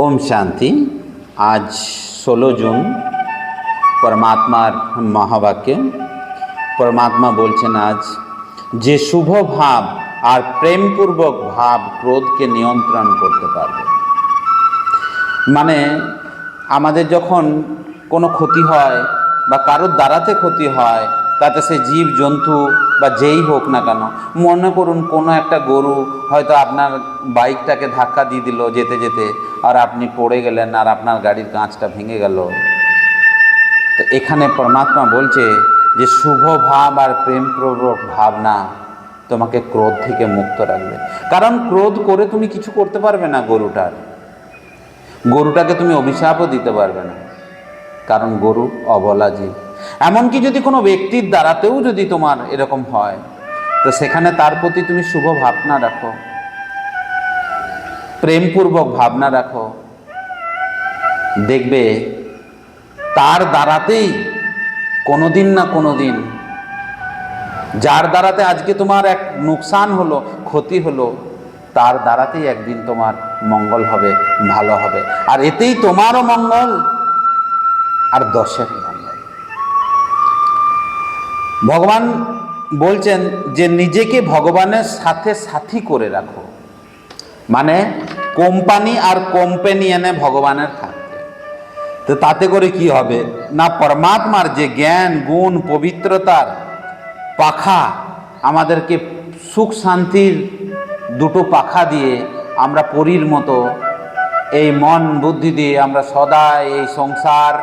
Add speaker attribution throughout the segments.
Speaker 1: ओम शांति। आज 16 जून परमात्मार महावाक्य। परमात्मा बोलছেন आज যে শুভ ভাব আর প্রেমপূর্বক ভাব ক্রোধকে নিয়ন্ত্রণ করতে পারবে। মানে আমাদের যখন কোনো ক্ষতি হয় বা কারোর দ্বারাতে ক্ষতি হয়, তাতে সে জীব জন্তু বা যেই হোক না কেন, মনে করুন কোনো একটা গরু হয়তো আপনার বাইকটাকে ধাক্কা দিয়ে দিল যেতে যেতে, আর আপনি পড়ে গেলেন আর আপনার গাড়ির কাঁচটা ভেঙে গেল। তো এখানে পরমাত্মা বলছে যে শুভ ভাব আর প্রেমপূর্বক ভাবনা তোমাকে ক্রোধ থেকে মুক্ত রাখবে। কারণ ক্রোধ করে তুমি কিছু করতে পারবে না। গরুটাকে তুমি অভিশাপও দিতে পারবে না, কারণ গরু অবলা জীব। এমনকি যদি কোনো ব্যক্তির দ্বারাতেও যদি তোমার এরকম হয়, তো সেখানে তার প্রতি তুমি শুভ ভাবনা রাখো, প্রেমপূর্বক ভাবনা রাখো, দেখবে তার দ্বারাতেই কোনোদিন না কোনোদিন, যার দ্বারাতে আজকে তোমার এক নুকসান হলো, ক্ষতি হলো, তার দ্বারাতেই একদিন তোমার মঙ্গল হবে, ভালো হবে। আর এতেই তোমারও মঙ্গল আর দশের মঙ্গল। ভগবান বলছেন যে নিজেকে ভগবানের সাথে সাথী করে রাখো, মানে কোম্পানি আর কোম্পানিয়ানে ভগবানের থাকতে। তো তাতে করে কি হবে না, পরমাত্মার যে জ্ঞান গুণ পবিত্রতার পাখা, আমাদেরকে সুখ শান্তির দুটো পাখা দিয়ে আমরা পরীর মতো এই মন বুদ্ধি দিয়ে আমরা সদা এই সংসার,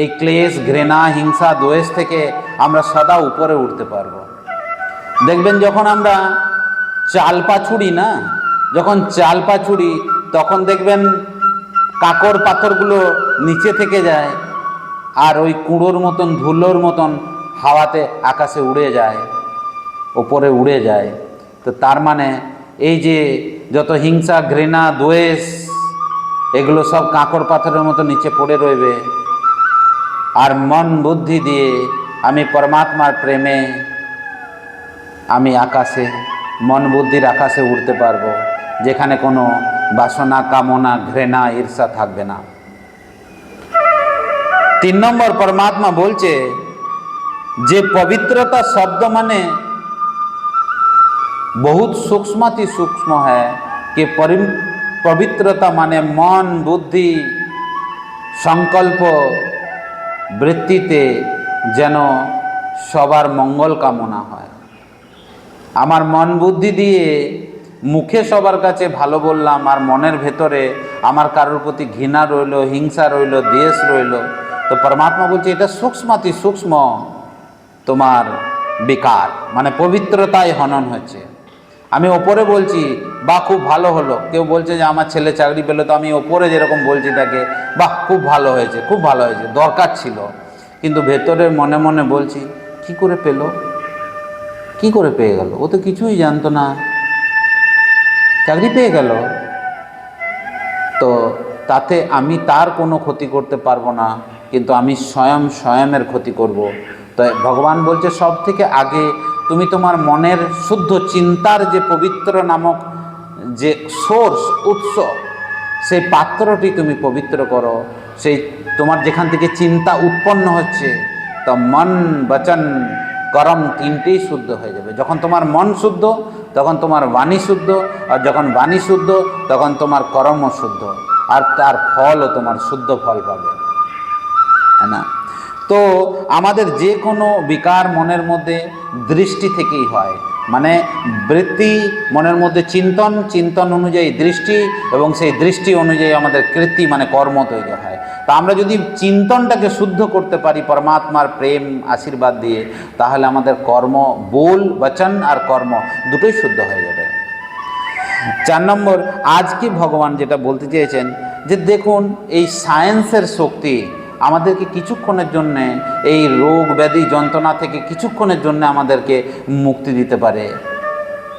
Speaker 1: এই ক্লেশ ঘৃণা হিংসা দ্বেষ থেকে আমরা সদা উপরে উঠতে পারবো। দেখবেন যখন আমরা চাল পাছুড়ি না, যখন চাল পাছুড়ি তখন দেখবেন কাকর পাথরগুলো নিচে থেকে যায়, আর ওই কুঁড়োর মতন ধুলোর মতন হাওয়াতে আকাশে উড়ে যায়, ওপরে উড়ে যায়। তো তার মানে এই যে যত হিংসা ঘৃণা দ্বেষ, এগুলো সব কাঁকর পাথরের মতো নিচে পড়ে রইবে। আর মন বুদ্ধি দিয়ে আমি পরমাত্মার প্রেমে আমি আকাশে, মন বুদ্ধির আকাশে উঠতে পারবো, যেখানে কোনো বাসনা কামনা ঘৃণা ঈর্ষা থাকবে না। 3 নম্বর পরমাত্মা বলছে যে পবিত্রতা শব্দ মানে बहुत सूक्ष्मति सूक्ष्म है कि पवित्रता माने मन बुद्धि संकल्प वृत्तिते जेन सबार मंगल कामना है। आमार मन बुद्धि दिए मुखे सबार काछे भालो बोललाम, आर मनेर भेतरे आमार कारोर प्रति घृणा रइलो, हिंसा रइलो, द्वेष रइलो, तो परमात्मा बोलছে এটা सूक्ष्मति सूक्ष्म তোমার বিকার, মানে পবিত্রতায় হনন হচ্ছে। আমি ওপরে বলছি বাহ খুব ভালো হলো, কেউ বলছে যে আমার ছেলে চাকরি পেলো, তো আমি ওপরে যেরকম বলছি তাকে বাহ খুব ভালো হয়েছে, খুব ভালো হয়েছে, দরকার ছিল, কিন্তু ভেতরে মনে মনে বলছি কি করে পেলো, কি করে পেয়ে গেল, ও তো কিছুই জানতো না, চাকরি পেয়ে গেল। তো তাতে আমি তার কোনো ক্ষতি করতে পারবো না, কিন্তু আমি স্বয়মের ক্ষতি করব। তো ভগবান বলছে সব থেকে আগে তুমি তোমার মনের শুদ্ধ চিন্তার যে পবিত্র নামক যে সোর্স, উৎস, সেই পাত্রটি তুমি পবিত্র করো। সেই তোমার যেখান থেকে চিন্তা উৎপন্ন হচ্ছে, তো মন বচন করম তিনটেই শুদ্ধ হয়ে যাবে। যখন তোমার মন শুদ্ধ, তখন তোমার বাণী শুদ্ধ, আর যখন বাণী শুদ্ধ, তখন তোমার কর্মও শুদ্ধ, আর তার ফলও তোমার শুদ্ধ ফল পাবে, হ্যাঁ না? তো আমাদের যে কোনো বিকার মনের মধ্যে দৃষ্টি থেকেই হয়, মানে বৃত্তি মনের মধ্যে চিন্তন, চিন্তন অনুযায়ী দৃষ্টি, এবং সেই দৃষ্টি অনুযায়ী আমাদের কৃতি মানে কর্ম তৈরি হয়। তা আমরা যদি চিন্তনটাকে শুদ্ধ করতে পারি পরমাত্মার প্রেম আশীর্বাদ দিয়ে, তাহলে আমাদের কর্ম, বল বচন আর কর্ম দুটোই শুদ্ধ হয়ে যাবে। 4 নম্বর, আজকে ভগবান যেটা বলতে চেয়েছেন যে দেখুন এই সায়েন্সের শক্তি আমাদেরকে কিছুক্ষণের জন্যে এই রোগ ব্যাধি যন্ত্রণা থেকে কিছুক্ষণের জন্য আমাদেরকে মুক্তি দিতে পারে,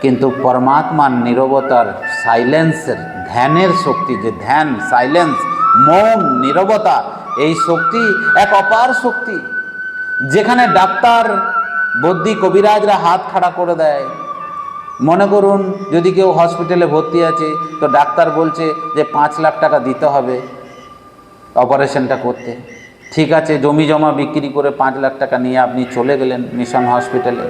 Speaker 1: কিন্তু পরমাত্মার নীরবতার সাইলেন্সের ধ্যানের শক্তি, যে ধ্যান সাইলেন্স মৌন নীরবতা, এই শক্তি এক অপার শক্তি, যেখানে ডাক্তার বদ্যি কবিরাজরা হাত খাড়া করে দেয়, মনে করুন যদি কেউ হসপিটালে ভর্তি আছে, তো ডাক্তার বলছে যে 5 লাখ টাকা দিতে হবে অপারেশনটা করতে। ঠিক আছে, জমি জমা বিক্রি করে 5 লাখ টাকা নিয়ে আপনি চলে গেলেন মিশন হসপিটালে।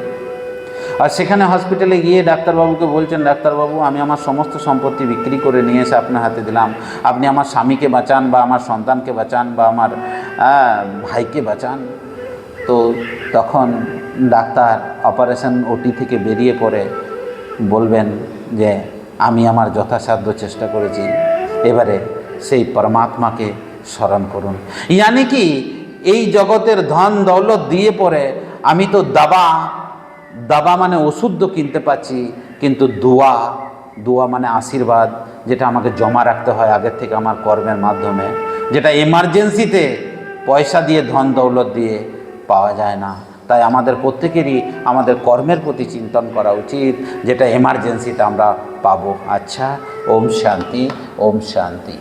Speaker 1: আর সেখানে হসপিটালে গিয়ে ডাক্তারবাবুকে বলছেন, ডাক্তারবাবু আমি আমার সমস্ত সম্পত্তি বিক্রি করে নিয়ে এসে আপনার হাতে দিলাম, আপনি আমার স্বামীকে বাঁচান বা আমার সন্তানকে বাঁচান বা আমার ভাইকে বাঁচান। তো তখন ডাক্তার অপারেশন ওটি থেকে বেরিয়ে পড়ে বলবেন যে আমি আমার যথাসাধ্য চেষ্টা করেছি, এবারে সেই পরমাত্মাকে স্মরণ করুন। ইয়ানি কি এই জগতের ধন দৌলত দিয়ে পরে আমি তো দাবা মানে ওষুধ তো কিনতে পাচ্ছি, কিন্তু দোয়া মানে আশীর্বাদ, যেটা আমাকে জমা রাখতে হয় আগের থেকে আমার কর্মের মাধ্যমে, যেটা এমার্জেন্সিতে পয়সা দিয়ে ধন দৌলত দিয়ে পাওয়া যায় না। তাই আমাদের প্রত্যেকেরই আমাদের কর্মের প্রতি চিন্তন করা উচিত, যেটা এমার্জেন্সিতে আমরা পাবো। আচ্ছা, ওম শান্তি, ওম শান্তি।